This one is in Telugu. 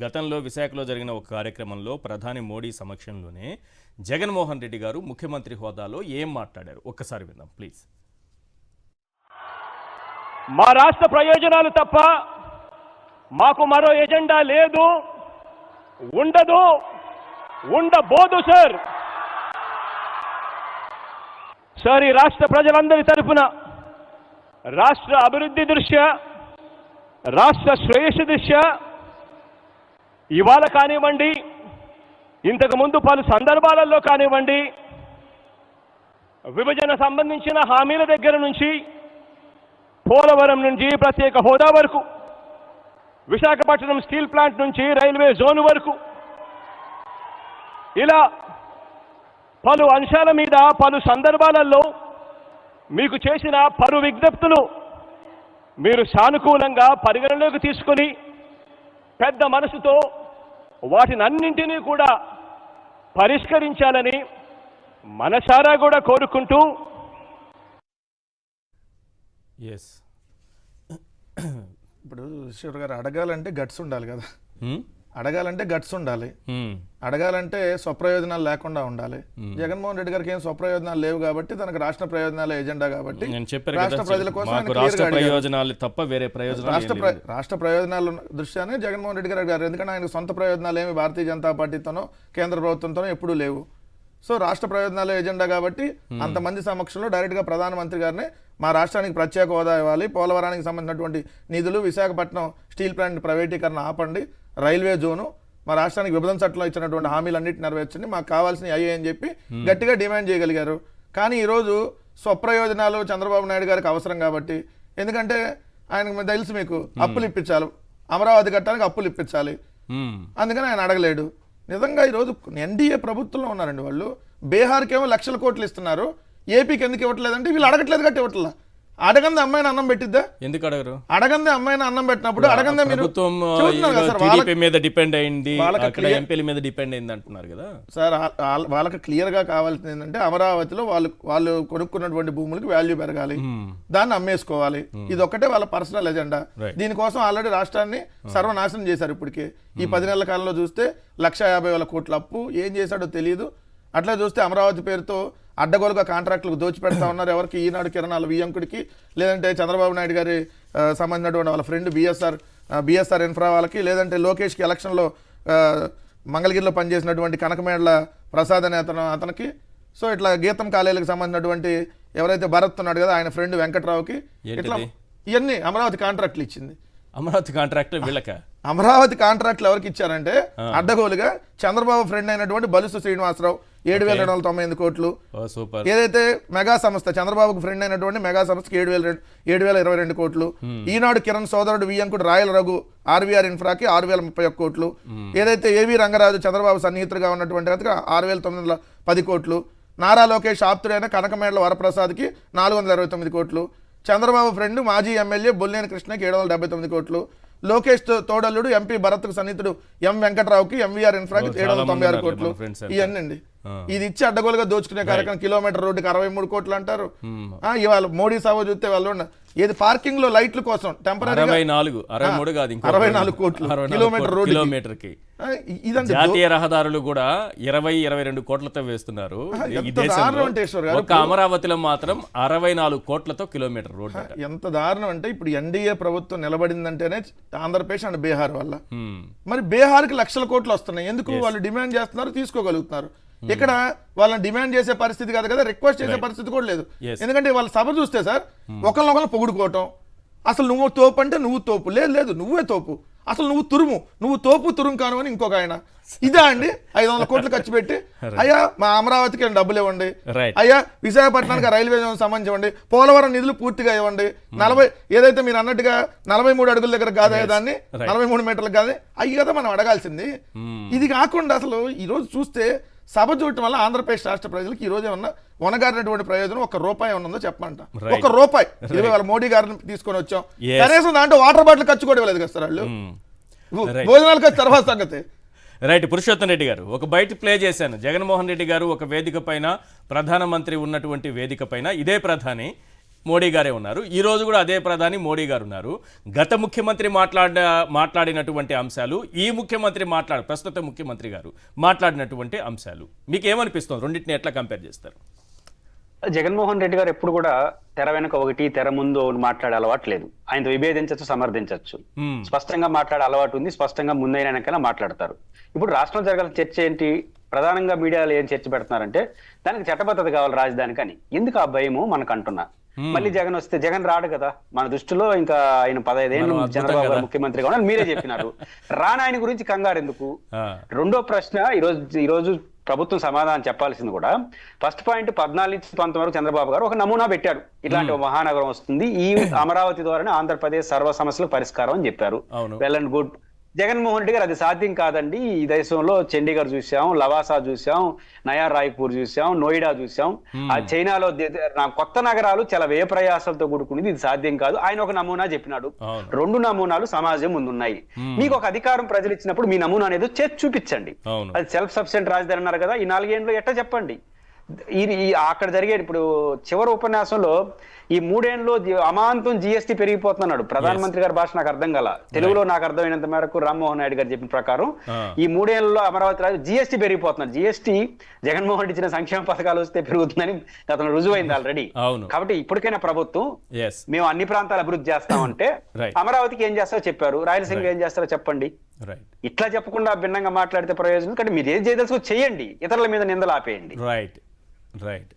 గతంలో విశాఖలో జరిగిన ఒక కార్యక్రమంలో ప్రధాని మోడీ సమక్షంలోనే జగన్మోహన్ రెడ్డి గారు ముఖ్యమంత్రి హోదాలో ఏం మాట్లాడారు ఒక్కసారి విందాం ప్లీజ్. మా రాష్ట్ర ప్రయోజనాలు తప్ప మాకు మరో ఎజెండా లేదు, ఉండదు, ఉండబోదు సార్. సార్, ఈ రాష్ట్ర ప్రజలందరి తరఫున రాష్ట్ర అభివృద్ధి దృష్ట్యా, రాష్ట్ర శ్రేయస్సు దృష్ట్యా ఇవాళ కానివ్వండి, ఇంతకుముందు పలు సందర్భాలలో కానివ్వండి, విభజన సంబంధించిన హామీల దగ్గర నుంచి, పోలవరం నుంచి ప్రత్యేక హోదా వరకు, విశాఖపట్నం స్టీల్ ప్లాంట్ నుంచి రైల్వే జోన్ వరకు, ఇలా పలు అంశాల మీద పలు సందర్భాలలో మీకు చేసిన పలు విజ్ఞప్తులు మీరు సానుకూలంగా పరిగణలోకి తీసుకొని పెద్ద మనసుతో వాటినన్నింటినీ కూడా పరిష్కరించాలని మనసారా కూడా కోరుకుంటూ. ఎస్, ఇప్పుడు ఈశ్వర్ గారు అడగాలంటే గట్స్ ఉండాలి కదా, అడగాలంటే గట్స్ ఉండాలి, అడగాలంటే స్వప్రయోజనాలు లేకుండా ఉండాలి. జగన్మోహన్ రెడ్డి గారికి ఏం స్వప్రయోజనాలు లేవు కాబట్టి, తనకు రాష్ట్ర ప్రయోజనాల ఎజెండా కాబట్టి రాష్ట్ర ప్రజల కోసం రాష్ట్ర ప్రయోజనాల దృష్ట్యానే జగన్మోహన్ రెడ్డి గారు అడిగారు. ఎందుకంటే ఆయన సొంత ప్రయోజనాలు ఏమి భారతీయ జనతా పార్టీతోనో కేంద్ర ప్రభుత్వంతోనో ఎప్పుడూ లేవు. సో రాష్ట్ర ప్రయోజనాల ఎజెండా కాబట్టి అంతమంది సమక్షంలో డైరెక్ట్గా ప్రధానమంత్రి గారిని మా రాష్ట్రానికి ప్రత్యేక హోదా ఇవ్వాలి, పోలవరానికి సంబంధించినటువంటి నిధులు, విశాఖపట్నం స్టీల్ ప్లాంట్ ప్రైవేటీకరణ ఆపండి, రైల్వే జోను, మా రాష్ట్రానికి విభజన చట్టంలో ఇచ్చినటువంటి హామీలన్నింటినీ నెరవేర్చండి, మాకు కావాల్సినవి అయ్యాయి అని చెప్పి గట్టిగా డిమాండ్ చేయగలిగారు. కానీ ఈరోజు స్వప్రయోజనాలు చంద్రబాబు నాయుడు గారికి అవసరం కాబట్టి, ఎందుకంటే ఆయనకు తెలుసు మీకు అప్పులు ఇప్పించాలి, అమరావతి కట్టడానికి అప్పులు ఇప్పించాలి, అందుకని ఆయన అడగలేడు. నిజంగా ఈరోజు ఎన్డీఏ ప్రభుత్వంలో ఉన్నారండి వాళ్ళు. బీహార్కి ఏమో లక్షల కోట్లు ఇస్తున్నారు, ఏపీకి ఎందుకు ఇవ్వట్లేదంటే వీళ్ళు అడగట్లేదు కాబట్టి ఇవ్వట్లా. అడగందే అమ్మాయిని అన్నం పెట్టిద్దా? ఎందుకు అడగరు? అడగందే అమ్మాయిని అన్నం పెట్టినప్పుడు అడగందే మీరు మీద డిపెండ్ అయింది, ఎంపీల మీద డిపెండ్ అయింది అంటున్నారు కదా సార్. వాళ్ళకి క్లియర్ గా కావాల్సింది ఏంటంటే అమరావతిలో వాళ్ళు కొనుక్కున్నటువంటి భూములకు వాల్యూ పెరగాలి, దాన్ని అమ్మేసుకోవాలి. ఇది ఒక్కటే వాళ్ళ పర్సనల్ ఎజెండా. దీనికోసం ఆల్రెడీ రాష్ట్రాన్ని సర్వనాశనం చేశారు. ఇప్పటికే ఈ 10 నెలల కాలంలో చూస్తే 1,50,000 కోట్ల అప్పు, ఏం చేశాడో తెలియదు. అట్లా చూస్తే అమరావతి పేరుతో అడ్డగోలుగా కాంట్రాక్టులకు దోచిపెడతా ఉన్నారు. ఎవరికి? ఈనాడు కిరణాల వియ్యంకుడికి, లేదంటే చంద్రబాబు నాయుడు గారి సంబంధించినటువంటి వాళ్ళ ఫ్రెండ్ బిఎస్ఆర్ ఇన్ఫ్రా వాళ్ళకి, లేదంటే లోకేష్కి ఎలక్షన్లో మంగళగిరిలో పనిచేసినటువంటి కనకమేళ్ల ప్రసాద్ అనే అతనికి. సో ఇట్లా గీతం కాలేజీలకు సంబంధించినటువంటి ఎవరైతే భరత్ ఉన్నాడు కదా, ఆయన ఫ్రెండ్ వెంకట్రావుకి, ఇట్లా ఇవన్నీ అమరావతి కాంట్రాక్టులు ఇచ్చింది. అమరావతి కాంట్రాక్ట్ వీళ్ళక అమరావతి కాంట్రాక్టులు ఎవరికి ఇచ్చారంటే అడ్డగోలుగా చంద్రబాబు ఫ్రెండ్ అయినటువంటి బలుసు శ్రీనివాసరావు 7,298 కోట్లు. ఏదైతే మెగా సంస్థ చంద్రబాబుకు ఫ్రెండ్ అయినటువంటి మెగా సంస్థకి 7,022 కోట్లు. ఈనాడు కిరణ్ సోదరుడు వియ్యంకుడు రాయల రఘు ఆర్వీఆర్ ఇన్ఫ్రాకి 6,031 కోట్లు. ఏదైతే ఏవి రంగరాజు చంద్రబాబు సన్నిహితుడుగా ఉన్నటువంటి 6,910 కోట్లు. నారా లోకేష్ ఆప్తుడైన కనకమేళ్ల వరప్రసాద్కి 429 కోట్లు. చంద్రబాబు ఫ్రెండ్ మాజీ ఎమ్మెల్యే బొల్లేని కృష్ణకి 779 కోట్లు. లోకేష్ తోడల్లుడు ఎంపీ భరత్కు సన్నిహితుడు ఎం వెంకట్రావుకి ఎంవీఆర్ ఇన్ఫ్రాకి 796 కోట్లు. ఇవన్నీ అండి. ఇది ఇచ్చి అడ్డగోలుగా దోచుకునే కార్యక్రమం. కిలోమీటర్ రోడ్డుకి 63 కోట్లు అంటారు. ఇవాళ మోడీ సభ చూస్తే వాళ్ళు ఏది పార్కింగ్ లో లైట్ల కోసం టెంపరీ 64 కోట్లు కిలోమీటర్ రోడ్డుకి. జాతీయ రహదారులు కూడా 20-22 కోట్లతో వేస్తున్నారు. అమరావతిలో మాత్రం 64 కోట్లతో కిలోమీటర్ రోడ్డు. ఎంత దారుణం అంటే ఇప్పుడు ఎన్డీఏ ప్రభుత్వం నిలబడిందంటేనే ఆంధ్రప్రదేశ్ అండ్ బీహార్ వల్ల. మరి బీహార్కి లక్షల కోట్లు వస్తున్నాయి. ఎందుకు? వాళ్ళు డిమాండ్ చేస్తున్నారు, తీసుకోగలుగుతున్నారు. ఇక్కడ వాళ్ళని డిమాండ్ చేసే పరిస్థితి కాదు కదా, రిక్వెస్ట్ చేసే పరిస్థితి కూడా లేదు. ఎందుకంటే వాళ్ళ సభ చూస్తే సార్ ఒకరినొకరు పొగుడుకోవటం, అసలు నువ్వు తోపు అంటే నువ్వు తోపు, లేదు నువ్వే తోపు, అసలు నువ్వు తురుము, నువ్వు తోపు తురుము కాను అని ఇంకొక ఆయన. ఇదా అండి 500 కోట్లు ఖర్చు పెట్టి, అయ్యా మా అమరావతికి డబ్బులు ఇవ్వండి, అయ్యా విశాఖపట్నానికి రైల్వే జోన్ సంబంధించండి, పోలవరం నిధులు పూర్తిగా ఇవ్వండి, 40 ఏదైతే మీరు అన్నట్టుగా 43 అడుగుల దగ్గర కాదు దాన్ని 43 మీటర్లకు కాదు అయ్యి కదా మనం అడగాల్సింది. ఇది కాకుండా అసలు ఈరోజు చూస్తే సభ చూడటం వల్ల ఆంధ్రప్రదేశ్ రాష్ట్ర ప్రజలకు ఈ రోజు ఏమన్నా వనగారినటువంటి ప్రయోజనం ₹1 ఉన్నదో చెప్పమంట. ₹1 ఇది వాళ్ళ మోడీ గారిని తీసుకొని వచ్చాం, కనీసం దాంట్లో వాటర్ బాటిల్ ఖర్చు కూడా ఇవ్వలేదు కదా సార్ వాళ్ళు. భోజనాలు ఖర్చు తర్వాత సంగతి. రైట్. పురుషోత్తం రెడ్డి గారు ఒక బయట ప్లే చేశాను. జగన్మోహన్ రెడ్డి గారు ఒక వేదిక పైన, ప్రధానమంత్రి ఉన్నటువంటి వేదిక పైన ఇదే ప్రధాని మోడీ గారే ఉన్నారు. ఈ రోజు కూడా అదే ప్రధాని మోడీ గారు ఉన్నారు. గత ముఖ్యమంత్రి మాట్లాడినటువంటి అంశాలు, ఈ ముఖ్యమంత్రి ప్రస్తుత ముఖ్యమంత్రి గారు మాట్లాడినటువంటి అంశాలు మీకు ఏమనిపిస్తుంది? రెండింటిని ఎట్లా కంపేర్ చేస్తారు? జగన్మోహన్ రెడ్డి గారు ఎప్పుడు కూడా తెర వెనుక ఒకటి, తెర ముందు ఒకటి మాట్లాడే అలవాటు లేదు. ఆయనతో విభేదించవచ్చు, సమర్థించవచ్చు. స్పష్టంగా మాట్లాడే అలవాటు ఉంది. స్పష్టంగా ముందైన వెనకైనా మాట్లాడతారు. ఇప్పుడు రాష్ట్రంలో జరగాల్సిన చర్చ ఏంటి? ప్రధానంగా మీడియాలో ఏం చర్చ పెడుతున్నారంటే దానికి చట్టబద్ధత కావాలి రాజధానికి అని. ఎందుకు ఆ భయము మనకు అంటున్నా? మళ్ళీ జగన్ వస్తే జగన్ రాడు కదా మన దృష్టిలో. ఇంకా ఆయన 15 ఏళ్ళు చంద్రబాబు గారు ముఖ్యమంత్రిగా ఉన్నారు, మీరే చెప్పినారు. రాని ఆయన గురించి కంగారు ఎందుకు? రెండో ప్రశ్న, ఈరోజు ప్రభుత్వం సమాధానం చెప్పాల్సింది కూడా ఫస్ట్ పాయింట్ 14 నుంచి 19 వరకు చంద్రబాబు గారు ఒక నమూనా పెట్టాడు. ఇట్లాంటి మహానగరం వస్తుంది, ఈ అమరావతి ద్వారానే ఆంధ్రప్రదేశ్ సర్వ సమస్యలకు పరిష్కారం అని చెప్పారు. Well and good. Jaganmohan Reddy గారు అది సాధ్యం కాదండి, ఈ దేశంలో చండీగఢ్ చూసాం, లవాసా చూసాం, నయా రాయ్పూర్ చూసాం, నోయిడా చూసాం, ఆ చైనాలో కొత్త నగరాలు చాలా వ్యయ ప్రయాసాలతో కూడుకునేది, ఇది సాధ్యం కాదు. ఆయన ఒక నమూనా చెప్పినాడు. 2 నమూనాలు సమాజం ముందున్నాయి. మీకు ఒక అధికారం ప్రజలు ఇచ్చినప్పుడు మీ నమూనా అనేది చేసి చూపించండి. అది సెల్ఫ్ సఫిషియెంట్ రాజధాని అన్నారు కదా, ఈ 4 ఏళ్ళు ఎట్లా చెప్పండి? అక్కడ జరిగే ఇప్పుడు చివరి ఉపన్యాసంలో ఈ 3 ఏళ్ళలో అమాంతం జిఎస్టీ పెరిగిపోతున్నాడు. ప్రధానమంత్రి గారి భాష నాకు అర్థం కాల. తెలుగులో నాకు అర్థమైనంత మేరకు రామ్మోహన్ నాయుడు గారు చెప్పిన ప్రకారం ఈ 3 ఏళ్ళలో అమరావతి రాజు జిఎస్టీ పెరిగిపోతున్నాడు. జిఎస్టీ జగన్మోహన్ రెడ్డి ఇచ్చిన సంక్షేమ పథకాలు వస్తే పెరుగుతుందని గతంలో రుజువైంది ఆల్రెడీ. కాబట్టి ఇప్పటికైనా ప్రభుత్వం మేము అన్ని ప్రాంతాలు అభివృద్ధి చేస్తామంటే అమరావతికి ఏం చేస్తారో చెప్పారు, రాయలసీమకి ఏం చేస్తారో చెప్పండి. ఇట్లా చెప్పకుండా భిన్నంగా మాట్లాడితే ప్రయోజనం. కానీ మీరు ఏం చేయదలుచుకో చేయండి, ఇతరుల మీద నిందలు ఆపేయండి. రైట్.